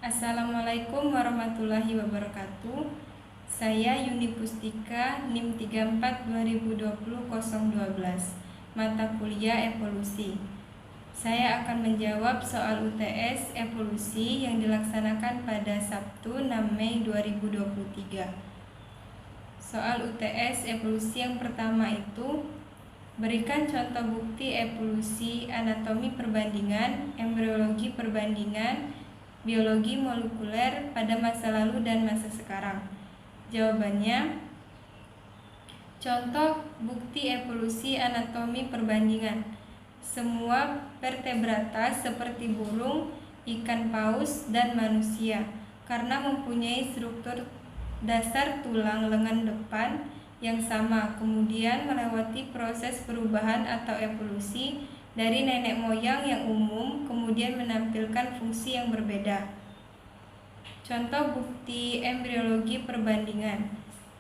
Assalamualaikum warahmatullahi wabarakatuh. Saya Yuni Pustika, NIM 34 2020 012, mata kuliah evolusi. Saya akan menjawab soal UTS evolusi yang dilaksanakan pada Sabtu 6 Mei 2023. Soal UTS evolusi yang pertama itu, berikan contoh bukti evolusi anatomi perbandingan, embriologi perbandingan, biologi molekuler pada masa lalu dan masa sekarang. Jawabannya, contoh bukti evolusi anatomi perbandingan. Semua vertebrata seperti burung, ikan paus, dan manusia karena mempunyai struktur dasar tulang lengan depan yang sama, kemudian melewati proses perubahan atau evolusi dari nenek moyang yang umum, kemudian menampilkan fungsi yang berbeda. Contoh bukti embriologi perbandingan.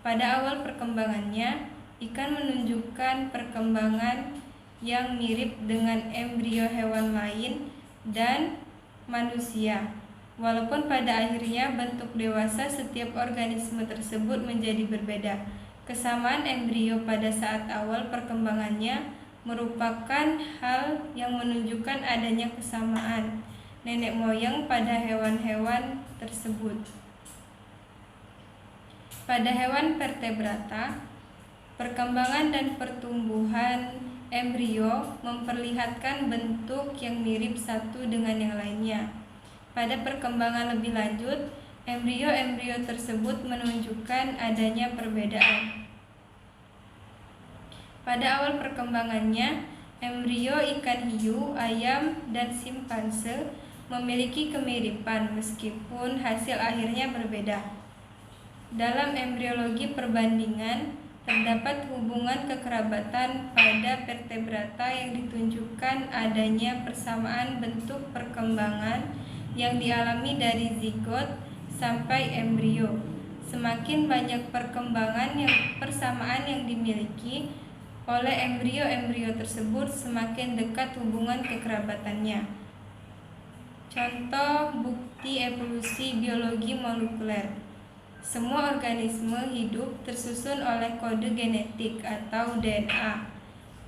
Pada awal perkembangannya, ikan menunjukkan perkembangan yang mirip dengan embrio hewan lain dan manusia. Walaupun pada akhirnya bentuk dewasa setiap organisme tersebut menjadi berbeda. Kesamaan embrio pada saat awal perkembangannya merupakan hal yang menunjukkan adanya kesamaan nenek moyang pada hewan-hewan tersebut. Pada hewan vertebrata, perkembangan dan pertumbuhan embrio memperlihatkan bentuk yang mirip satu dengan yang lainnya. Pada perkembangan lebih lanjut, embrio-embrio tersebut menunjukkan adanya perbedaan. Pada awal perkembangannya, embrio ikan hiu, ayam, dan simpanse memiliki kemiripan meskipun hasil akhirnya berbeda. Dalam embriologi perbandingan, terdapat hubungan kekerabatan pada vertebrata yang ditunjukkan adanya persamaan bentuk perkembangan yang dialami dari zigot sampai embrio. Semakin banyak persamaan yang dimiliki oleh embrio-embrio tersebut, semakin dekat hubungan kekerabatannya. Contoh bukti evolusi biologi molekuler. Semua organisme hidup tersusun oleh kode genetik atau DNA,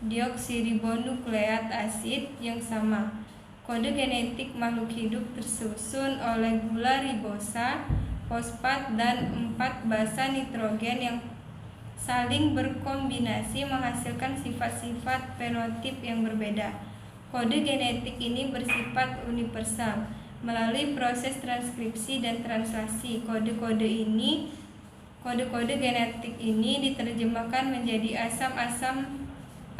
deoksiribonukleat asid yang sama. Kode genetik makhluk hidup tersusun oleh gula ribosa, fosfat, dan 4 basa nitrogen yang saling berkombinasi menghasilkan sifat-sifat fenotip yang berbeda. Kode genetik ini bersifat universal. Melalui proses transkripsi dan translasi, kode-kode genetik ini diterjemahkan menjadi asam-asam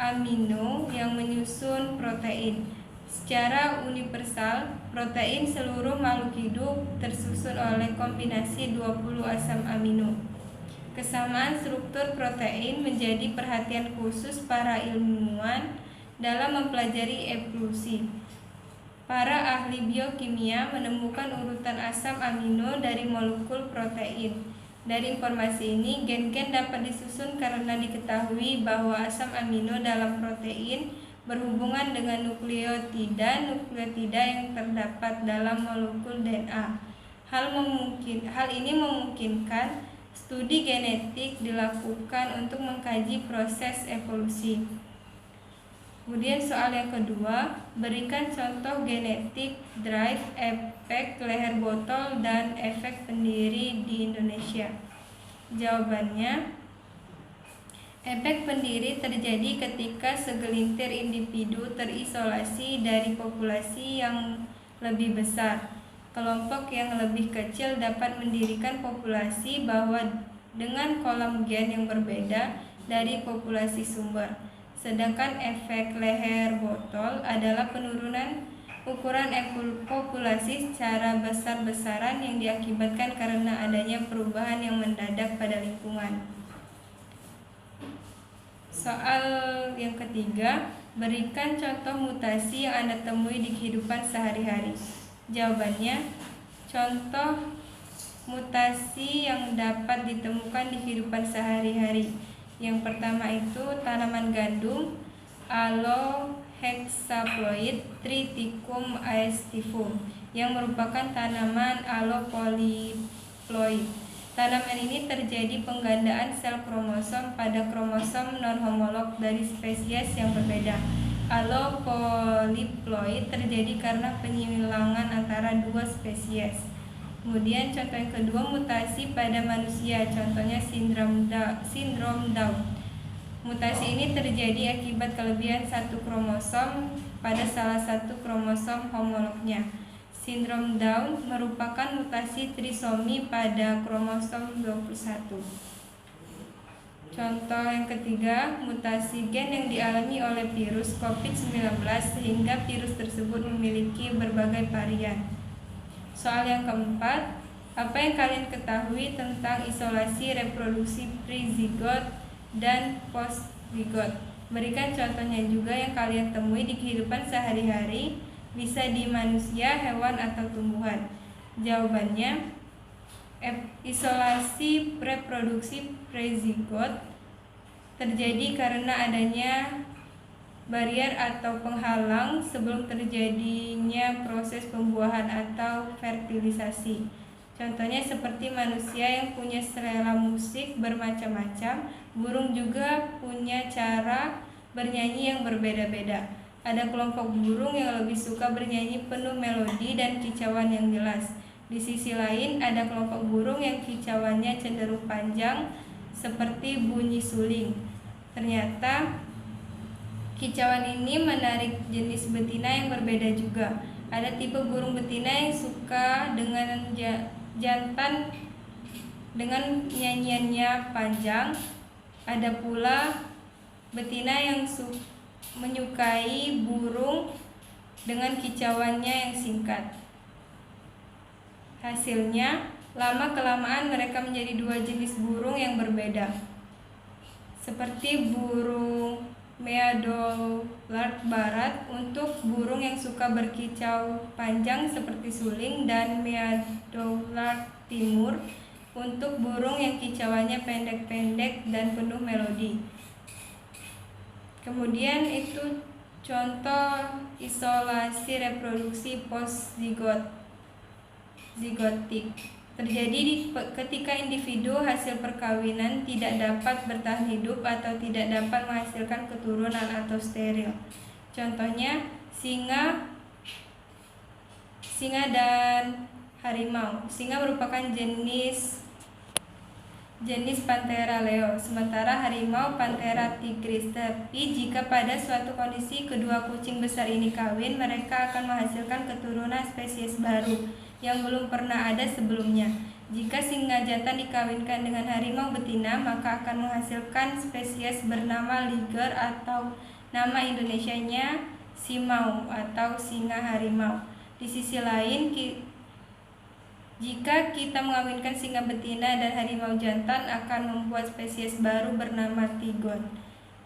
amino yang menyusun protein. Secara universal, protein seluruh makhluk hidup tersusun oleh kombinasi 20 asam amino. Kesamaan struktur protein menjadi perhatian khusus para ilmuwan dalam mempelajari evolusi. Para ahli biokimia menemukan urutan asam amino dari molekul protein. Dari informasi ini, gen-gen dapat disusun karena diketahui bahwa asam amino dalam protein berhubungan dengan nukleotida yang terdapat dalam molekul DNA. Hal ini memungkinkan studi genetik dilakukan untuk mengkaji proses evolusi. Kemudian soal yang kedua, berikan contoh genetik drive, efek leher botol, dan efek pendiri di Indonesia. Jawabannya, efek pendiri terjadi ketika segelintir individu terisolasi dari populasi yang lebih besar. Kelompok yang lebih kecil dapat mendirikan populasi dengan kolom gen yang berbeda dari populasi sumber. Sedangkan efek leher botol adalah penurunan ukuran populasi secara besar-besaran yang diakibatkan karena adanya perubahan yang mendadak pada lingkungan. Soal yang ketiga, berikan contoh mutasi yang Anda temui di kehidupan sehari-hari. Jawabannya, contoh mutasi yang dapat ditemukan di kehidupan sehari-hari. Yang pertama itu tanaman gandum, Aloe hexaploid Triticum aestivum. yang merupakan tanaman alopolyploid. Tanaman ini terjadi penggandaan sel kromosom pada kromosom non-homolog dari spesies yang berbeda. Alopolyploid terjadi karena penyilangan antara dua spesies. Kemudian contoh yang kedua, mutasi pada manusia, contohnya sindrom Down. Mutasi ini terjadi akibat kelebihan satu kromosom pada salah satu kromosom homolognya. Sindrom Down merupakan mutasi trisomi pada kromosom 21. Contoh yang ketiga, mutasi gen yang dialami oleh virus COVID-19 sehingga virus tersebut memiliki berbagai varian. Soal yang keempat, apa yang kalian ketahui tentang isolasi reproduksi pre-zigot dan post-zigot? Berikan contohnya juga yang kalian temui di kehidupan sehari-hari, bisa di manusia, hewan, atau tumbuhan. Jawabannya, isolasi reproduksi pre-zigot terjadi karena adanya barier atau penghalang sebelum terjadinya proses pembuahan atau fertilisasi. Contohnya seperti manusia yang punya selera musik bermacam-macam, burung juga punya cara bernyanyi yang berbeda-beda. Ada kelompok burung yang lebih suka bernyanyi penuh melodi dan kicauan yang jelas. Di sisi lain, ada kelompok burung yang kicauannya cenderung panjang, seperti bunyi suling. Ternyata, kicauan ini menarik jenis betina yang berbeda juga. Ada tipe burung betina yang suka dengan jantan dengan nyanyiannya panjang. Ada pula betina yang menyukai burung dengan kicauannya yang singkat. Hasilnya, lama-kelamaan mereka menjadi dua jenis burung yang berbeda, seperti burung Meadowlark barat untuk burung yang suka berkicau panjang seperti suling, dan Meadowlark timur untuk burung yang kicauannya pendek-pendek dan penuh melodi. Kemudian itu contoh isolasi reproduksi post-zigotik. Terjadi ketika individu hasil perkawinan tidak dapat bertahan hidup atau tidak dapat menghasilkan keturunan atau steril. Contohnya singa dan harimau. Singa merupakan jenis Panthera leo, sementara harimau Panthera tigris. Tapi jika pada suatu kondisi kedua kucing besar ini kawin, mereka akan menghasilkan keturunan spesies baru yang belum pernah ada sebelumnya. Jika singa jantan dikawinkan dengan harimau betina, maka akan menghasilkan spesies bernama liger atau nama Indonesianya simau atau singa harimau. Di sisi lain, jika kita mengawinkan singa betina dan harimau jantan, akan membuat spesies baru bernama tigon.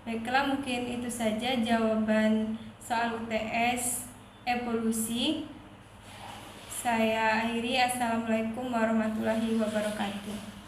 Baiklah, mungkin itu saja jawaban soal UTS evolusi. Saya akhiri. Assalamualaikum warahmatullahi wabarakatuh.